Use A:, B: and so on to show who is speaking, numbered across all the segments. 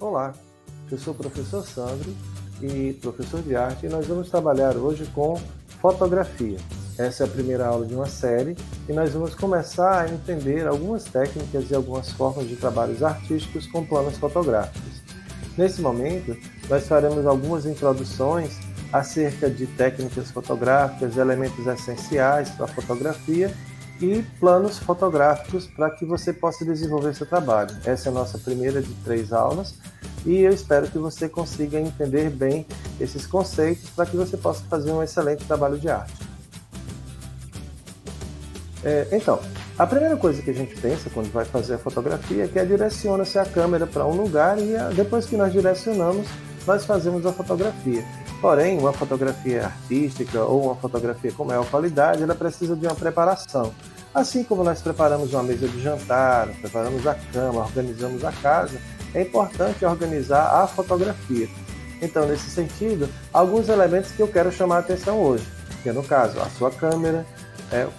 A: Olá, eu sou o professor Sandro e professor de arte e nós vamos trabalhar hoje com fotografia. Essa é a primeira aula de uma série e nós vamos começar a entender algumas técnicas e algumas formas de trabalhos artísticos com planos fotográficos. Nesse momento, nós faremos algumas introduções acerca de técnicas fotográficas, elementos essenciais para a fotografia e planos fotográficos para que você possa desenvolver seu trabalho. Essa é a nossa primeira de 3 aulas e eu espero que você consiga entender bem esses conceitos para que você possa fazer um excelente trabalho de arte. Então, a primeira coisa que a gente pensa quando vai fazer a fotografia é que direciona-se a câmera para um lugar e depois que nós direcionamos, nós fazemos a fotografia. Porém, uma fotografia artística ou uma fotografia com maior qualidade, ela precisa de uma preparação. Assim como nós preparamos uma mesa de jantar, preparamos a cama, organizamos a casa, é importante organizar a fotografia. Então, nesse sentido, alguns elementos que eu quero chamar a atenção hoje, que é no caso a sua câmera,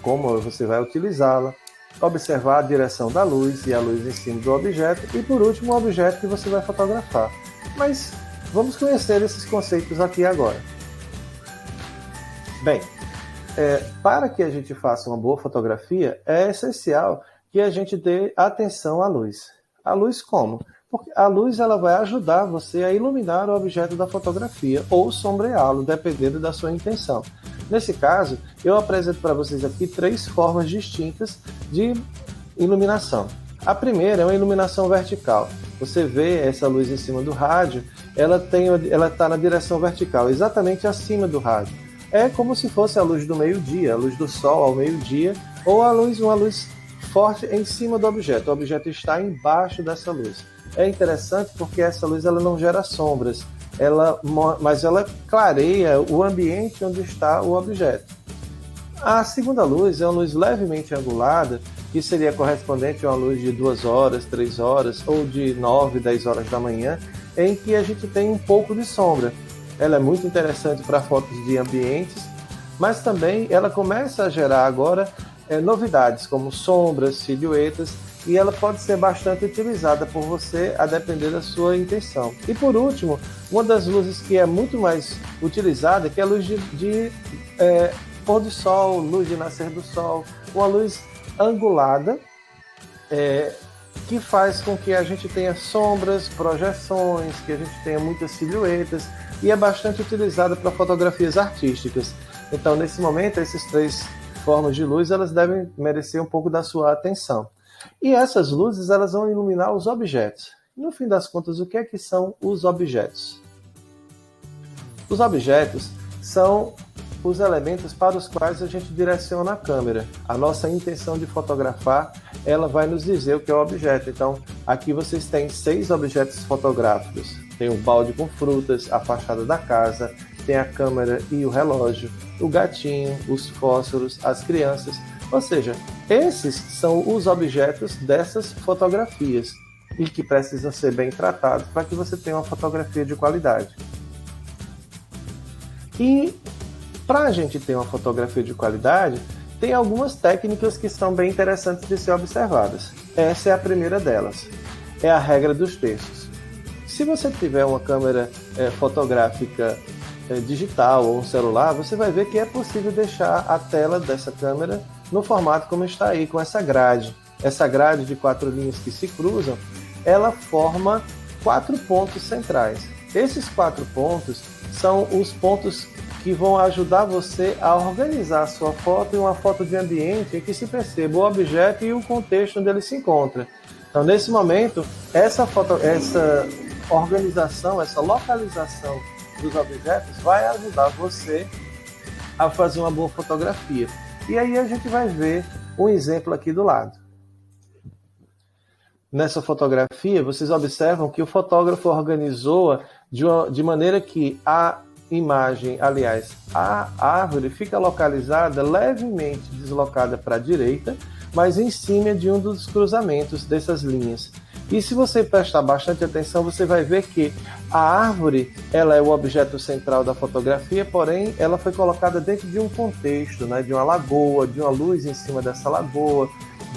A: como você vai utilizá-la, observar a direção da luz e a luz em cima do objeto e, por último, o objeto que você vai fotografar. Mas vamos conhecer esses conceitos aqui agora. Bem, para que a gente faça uma boa fotografia, é essencial que a gente dê atenção à luz. A luz como? Porque a luz ela vai ajudar você a iluminar o objeto da fotografia ou sombreá-lo, dependendo da sua intenção. Nesse caso, eu apresento para vocês aqui 3 formas distintas de iluminação. A primeira é uma iluminação vertical. Você vê essa luz em cima do rádio, ela está na direção vertical, exatamente acima do rádio. É como se fosse a luz do meio-dia, a luz do sol ao meio-dia, ou uma luz forte em cima do objeto. O objeto está embaixo dessa luz. É interessante porque essa luz ela não gera sombras, mas ela clareia o ambiente onde está o objeto. A segunda luz é uma luz levemente angulada, que seria correspondente a uma luz de 2 horas, 3 horas ou de 9, 10 horas da manhã, em que a gente tem um pouco de sombra. Ela é muito interessante para fotos de ambientes, mas também ela começa a gerar agora novidades como sombras, silhuetas, e ela pode ser bastante utilizada por você a depender da sua intenção. E por último, uma das luzes que é muito mais utilizada, que é a luz de pôr do sol, luz de nascer do sol, uma luz angulada, que faz com que a gente tenha sombras, projeções, que a gente tenha muitas silhuetas, e é bastante utilizada para fotografias artísticas. Então, nesse momento, essas 3 formas de luz, elas devem merecer um pouco da sua atenção. E essas luzes, elas vão iluminar os objetos. No fim das contas, o que é que são os objetos? Os objetos são os elementos para os quais a gente direciona a câmera. A nossa intenção de fotografar, ela vai nos dizer o que é o objeto. Então, aqui vocês têm 6 objetos fotográficos. Tem o balde com frutas, a fachada da casa, tem a câmera e o relógio, o gatinho, os fósforos, as crianças. Ou seja, esses são os objetos dessas fotografias e que precisam ser bem tratados para que você tenha uma fotografia de qualidade. E para a gente ter uma fotografia de qualidade, tem algumas técnicas que são bem interessantes de ser observadas. Essa é a primeira delas, é a regra dos terços. Se você tiver uma câmera fotográfica digital ou um celular, você vai ver que é possível deixar a tela dessa câmera no formato como está aí, com essa grade. Essa grade de 4 linhas que se cruzam, ela forma 4 pontos centrais. Esses 4 pontos são os pontos que vão ajudar você a organizar a sua foto em uma foto de ambiente em que se perceba o objeto e o contexto onde ele se encontra. Então, nesse momento, essa organização, essa localização dos objetos vai ajudar você a fazer uma boa fotografia. E aí a gente vai ver um exemplo aqui do lado. Nessa fotografia, vocês observam que o fotógrafo organizou de maneira que a imagem, aliás, a árvore fica localizada levemente deslocada para a direita, mas em cima de um dos cruzamentos dessas linhas. E se você prestar bastante atenção, você vai ver que a árvore ela é o objeto central da fotografia, porém ela foi colocada dentro de um contexto, né, de uma lagoa, de uma luz em cima dessa lagoa,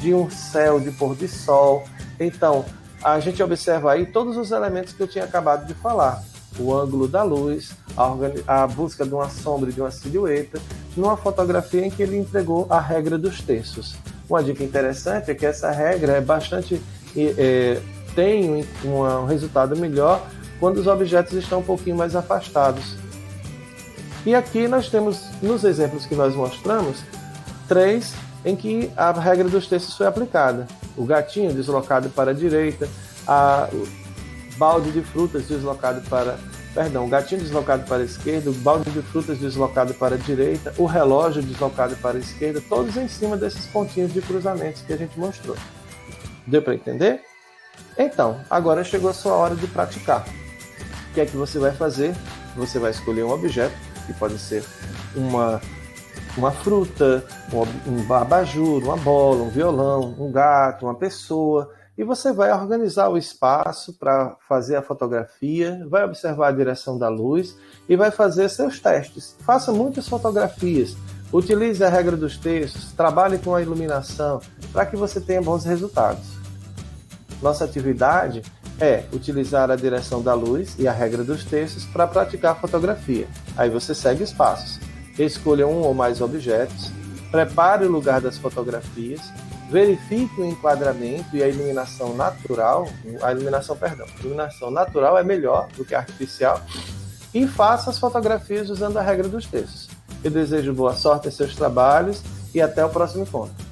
A: de um céu de pôr de sol. Então, a gente observa aí todos os elementos que eu tinha acabado de falar. O ângulo da luz, a busca de uma sombra e de uma silhueta, numa fotografia em que ele entregou a regra dos terços. Uma dica interessante é que essa regra é bastante tem um resultado melhor quando os objetos estão um pouquinho mais afastados. E aqui nós temos, nos exemplos que nós mostramos, 3 em que a regra dos terços foi aplicada. O gatinho deslocado para a direita, o balde de frutas deslocado para... Perdão, o gatinho deslocado para a esquerda, o balde de frutas deslocado para a direita, o relógio deslocado para a esquerda, todos em cima desses pontinhos de cruzamentos que a gente mostrou. Deu para entender? Então, agora chegou a sua hora de praticar. O que é que você vai fazer? Você vai escolher um objeto, que pode ser uma fruta, um abajur, uma bola, um violão, um gato, uma pessoa, e você vai organizar o espaço para fazer a fotografia, vai observar a direção da luz e vai fazer seus testes. Faça muitas fotografias, utilize a regra dos terços, trabalhe com a iluminação para que você tenha bons resultados. Nossa atividade é utilizar a direção da luz e a regra dos terços para praticar a fotografia. Aí você segue os passos. Escolha um ou mais objetos, prepare o lugar das fotografias, verifique o enquadramento e a iluminação natural. A iluminação natural é melhor do que a artificial, e faça as fotografias usando a regra dos terços. Eu desejo boa sorte em seus trabalhos e até o próximo encontro.